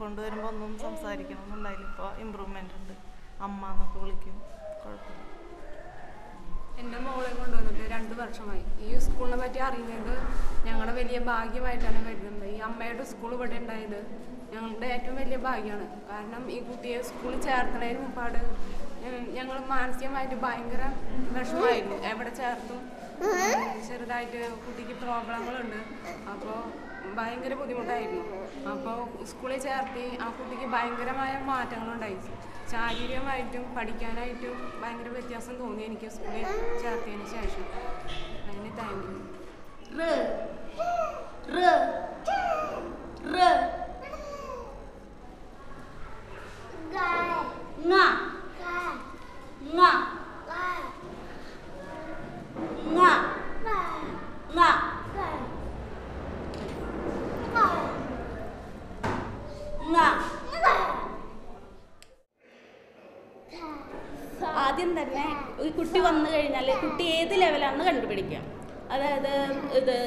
കൊണ്ടുവരുമ്പോൾ ഒന്നും സംസാരിക്കണമെന്നുണ്ടായില്ല. ഇപ്പോൾ ഇമ്പ്രൂവ്മെൻ്റ് ഉണ്ട്. അമ്മ എന്നൊക്കെ വിളിക്കും. കുഴപ്പമില്ല. എൻ്റെ മോളെ കൊണ്ടുവന്നിട്ട് 2 വർഷമായി. ഈ സ്കൂളിനെ പറ്റി അറിയുന്നത് ഞങ്ങളുടെ വലിയ ഭാഗ്യമായിട്ടാണ് കരുതുന്നത്. ഈ അമ്മയുടെ സ്കൂൾ ഇവിടെ ഉണ്ടായത് ഞങ്ങളുടെ ഏറ്റവും വലിയ ഭാഗ്യമാണ്. കാരണം ഈ കുട്ടിയെ സ്കൂളിൽ ചേർത്തണതിന് മുമ്പാട് ഞങ്ങൾ മാനസികമായിട്ട് ഭയങ്കര വിഷമമായിരുന്നു. എവിടെ ചേർത്തും ചെറുതായിട്ട് കുട്ടിക്ക് പ്രോബ്ലങ്ങളുണ്ട്. അപ്പോൾ ഭയങ്കര ബുദ്ധിമുട്ടായിരുന്നു. അപ്പോൾ സ്കൂളിൽ ചേർത്തി ആ കുട്ടിക്ക് ഭയങ്കരമായ മാറ്റങ്ങളുണ്ടായി. ശാരീരികമായിട്ടും പഠിക്കാനായിട്ടും ഭയങ്കര വ്യത്യാസം തോന്നി എനിക്ക് സ്കൂളിൽ ചേർത്തതിന് ശേഷം. അതിന് താങ്ക് ആദ്യം തന്നെ ഒരു കുട്ടി വന്നു കഴിഞ്ഞാൽ കുട്ടി ഏത് ലെവലാണെന്ന് കണ്ടുപിടിക്കാം. അതായത് ഇത്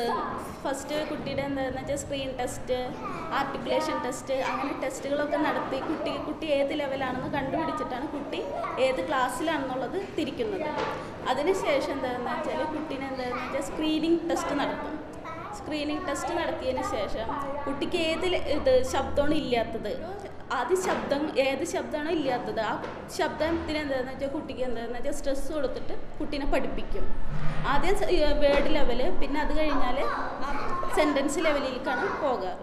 ഫസ്റ്റ് കുട്ടിയുടെ എന്താണെന്ന് വെച്ചാൽ സ്ക്രീൻ ടെസ്റ്റ്, ആർട്ടിക്കുലേഷൻ ടെസ്റ്റ്, അങ്ങനെ ടെസ്റ്റുകളൊക്കെ നടത്തി കുട്ടി ഏത് ലെവലാണെന്ന് കണ്ടുപിടിച്ചിട്ടാണ് കുട്ടി ഏത് ക്ലാസ്സിലാണെന്നുള്ളത് തിരിക്കുന്നത്. അതിനുശേഷം എന്താണെന്ന് വെച്ചാൽ കുട്ടീനെ എന്താണെന്ന് വെച്ചാൽ സ്ക്രീനിങ് ടെസ്റ്റ് നടത്തും. സ്ക്രീനിങ് ടെസ്റ്റ് നടത്തിയതിന് ശേഷം കുട്ടിക്ക് ഏത് ശബ്ദമാണ് ഇല്ലാത്തത്, ഏത് ശബ്ദമാണോ ഇല്ലാത്തത് ആ ശബ്ദത്തിന് എന്താണെന്ന് വെച്ചാൽ കുട്ടിക്ക് എന്താണെന്ന് വെച്ചാൽ സ്ട്രെസ് കൊടുത്തിട്ട് കുട്ടീനെ പഠിപ്പിക്കും. ആദ്യം വേർഡ് ലെവല്, പിന്നെ അത് കഴിഞ്ഞാൽ സെൻറ്റൻസ് ലെവലിലേക്കാണ് പോകാറ്.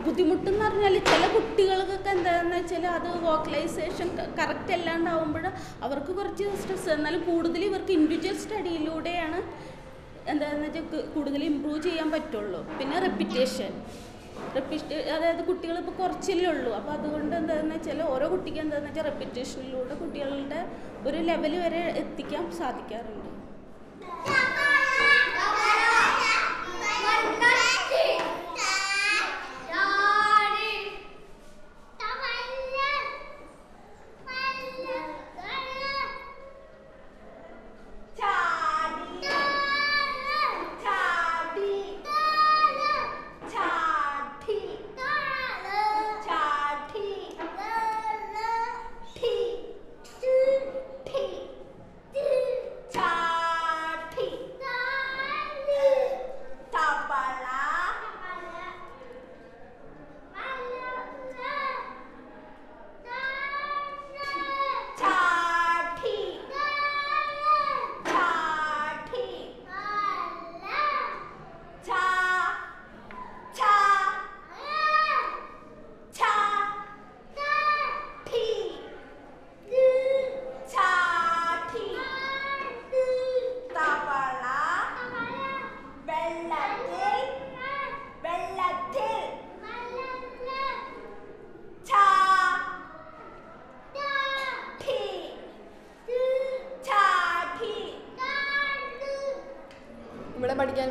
ബുദ്ധിമുട്ടെന്ന് പറഞ്ഞാൽ ചില കുട്ടികൾക്കൊക്കെ എന്താണെന്ന് വെച്ചാൽ അത് വോക്കലൈസേഷൻ കറക്റ്റ് അല്ലാണ്ടാവുമ്പോൾ അവർക്ക് കുറച്ച് സ്ട്രെസ്. എന്നാലും കൂടുതൽ ഇവർക്ക് ഇൻഡിവിജ്വൽ സ്റ്റഡിയിലൂടെയാണ് എന്താണെന്ന് വെച്ചാൽ കൂടുതൽ ഇമ്പ്രൂവ് ചെയ്യാൻ പറ്റുള്ളൂ. പിന്നെ റെപ്പിറ്റേഷൻ, അതായത് കുട്ടികളിപ്പോൾ കുറച്ചല്ലേ ഉള്ളൂ. അപ്പോൾ അതുകൊണ്ട് എന്താണെന്ന് വെച്ചാൽ ഓരോ കുട്ടിക്ക് എന്താണെന്ന് വെച്ചാൽ റെപ്പിറ്റേഷനിലൂടെ കുട്ടികളുടെ ഒരു ലെവൽ വരെ എത്തിക്കാൻ സാധിക്കാറുണ്ട്.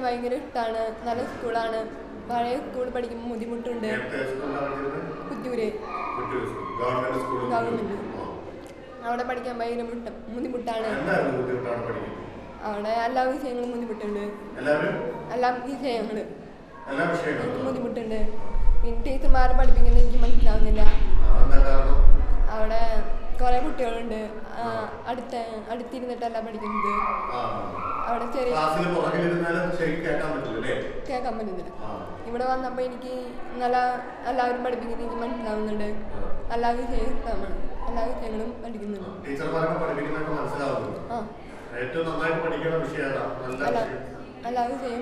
ഭയങ്കര ഇഷ്ടമാണ്. നല്ല സ്കൂളാണ്. പഴയ സ്കൂളിൽ പഠിക്കുമ്പോൾ ബുദ്ധിമുട്ടുണ്ട്. പുത്തൂര് ഗവൺമെന്റ്. അവിടെ പഠിക്കാൻ ഭയങ്കര ബുദ്ധിമുട്ടാണ്. അവിടെ എല്ലാ വിഷയങ്ങളും ബുദ്ധിമുട്ടുണ്ട്. എല്ലാ വിഷയങ്ങളും ബുദ്ധിമുട്ടുണ്ട്. പിന്നെ ടീച്ചർമാരെ പഠിപ്പിക്കുന്നത് എനിക്ക് മനസ്സിലാവുന്നില്ല. അവിടെ കുറെ കുട്ടികളുണ്ട്. അടുത്തിരുന്നിട്ടല്ല പഠിക്കുന്നത്. അവിടെ ചെറിയ കേൾക്കാൻ പറ്റുന്നില്ല. ഇവിടെ വന്നപ്പോൾ എനിക്ക് എല്ലാവരും പഠിപ്പിക്കുന്നത് എനിക്ക് മനസ്സിലാവുന്നുണ്ട്. എല്ലാ വിഷയങ്ങളും പഠിക്കുന്നുണ്ട്. എല്ലാ വിഷയം